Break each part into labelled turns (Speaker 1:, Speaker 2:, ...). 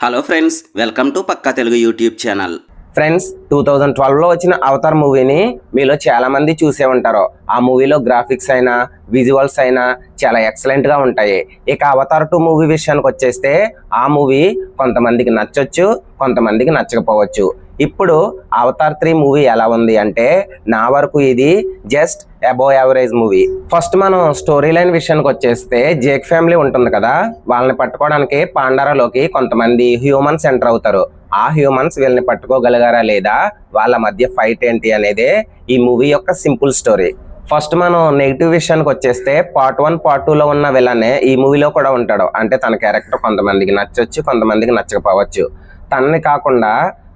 Speaker 1: Hello friends, welcome to పక్కా Telugu YouTube channel.
Speaker 2: Friends, 2012లో వచ్చిన అవతార్ మూవీని మీలో చాలా మంది చూసే ఉంటారు. ఆ మూవీలో గ్రాఫిక్స్ అయినా విజువల్స్ అయినా చాలా ఎక్సలెంట్గా ఉంటాయి. ఇక అవతార్ 2 మూవీ విషయానికి వచ్చేస్తే ఆ మూవీ కొంతమందికి నచ్చొచ్చు, కొంతమందికి నచ్చకపోవచ్చు. ఇప్పుడు అవతార్ 3 మూవీ ఎలా ఉంది అంటే నా వరకు ఇది just above average movie. First మనం స్టోరీ లైన్ విషయానికి వచ్చేస్తే జేక్ ఫ్యామిలీ ఉంటుంది కదా, వాళ్ళని పట్టుకోవడానికి పాండారాలోకి కొంతమంది హ్యూమన్స్ ఎంటర్ అవుతారు. ఆ హ్యూమన్స్ వీళ్ళని పట్టుకోగలిగారా లేదా, వాళ్ళ మధ్య ఫైట్ ఏంటి అనేదే ఈ మూవీ యొక్క సింపుల్ స్టోరీ. ఫస్ట్ మనం నెగిటివ్ విషయానికి వచ్చేస్తే పార్ట్ 1 పార్ట్ 2లో ఉన్న విలనే ఈ మూవీలో కూడా ఉంటాడు. అంటే తన క్యారెక్టర్ కొంతమందికి నచ్చొచ్చు, కొంతమందికి నచ్చకపోవచ్చు. తనని కాకుండా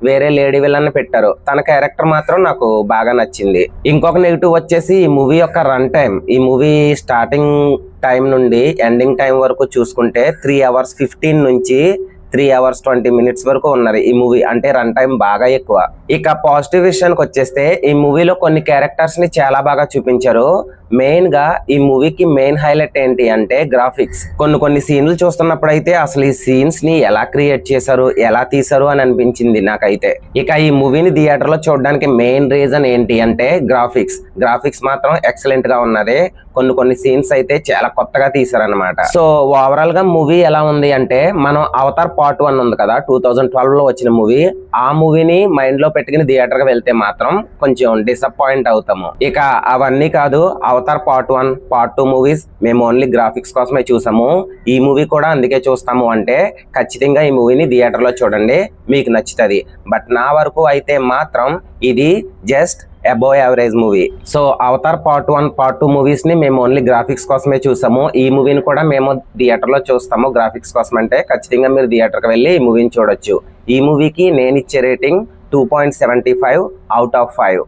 Speaker 2: వేరే లేడీ విలన్ పెట్టారు. తన క్యారెక్టర్ మాత్రం నాకు బాగా నచ్చింది. ఇంకొక నెగిటివ్ వచ్చేసి ఈ మూవీ యొక్క రన్ టైం. ఈ మూవీ స్టార్టింగ్ టైం నుండి ఎండింగ్ టైం వరకు చూసుకుంటే 3 hours 15 నుంచి 3 hours 20 minutes వరకు ఉన్నది ఈ మూవీ. అంటే రన్ టైం బాగా ఎక్కువ. ఇక పాజిటివ్ విషయానికి వచ్చేస్తే ఈ మూవీలో కొన్ని క్యారెక్టర్స్ ని చాలా బాగా చూపించారు. మెయిన్ గా ఈ మూవీకి మెయిన్ హైలైట్ ఏంటి అంటే గ్రాఫిక్స్. కొన్ని సీన్లు చూస్తున్నప్పుడు అయితే అసలు ఈ సీన్స్ ని ఎలా క్రియేట్ చేశారు, ఎలా తీశారు అని అనిపించింది నాకైతే. ఇక ఈ మూవీని థియేటర్ లో చూడడానికి మెయిన్ రీజన్ ఏంటి అంటే గ్రాఫిక్స్ మాత్రం ఎక్సలెంట్ గా ఉన్నది. కొన్ని సీన్స్ అయితే చాలా కొత్తగా తీశారనమాట. సో ఓవరాల్ గా మూవీ ఎలా ఉంది అంటే, మనం అవతార్ పార్ట్ 1 ఉంది కదా 2012లో వచ్చిన మూవీ, ఆ మూవీని మైండ్ లో పెట్టుకుని థియేటర్ కి వెళ్తే మాత్రం కొంచెం డిసప్పాయింట్ అవుతాము. ఇక అవన్నీ కాదు, అవతార్ పార్ట్ 1 పార్ట్ 2 మూవీస్ మేము ఓన్లీ గ్రాఫిక్స్ కోసమే చూసాము, ఈ మూవీ కూడా అందుకే చూస్తాము అంటే ఖచ్చితంగా ఈ మూవీని థియేటర్ లో చూడండి, మీకు నచ్చుతుంది. బట్ నా వరకు అయితే మాత్రం ఇది just above average movie. So Avatar part 1 part 2 movies ని మేము ఓన్లీ గ్రాఫిక్స్ కోసమే చూసాము, ఈ మూవీని కూడా మేము థియేటర్ లో చూస్తాము గ్రాఫిక్స్ కోసం. అంటే ఖచ్చితంగా మీరు థియేటర్కి వెళ్ళి ఈ మూవీని చూడొచ్చు. ఈ మూవీకి నేను ఇచ్చే రేటింగ్ 2.75 out of 5.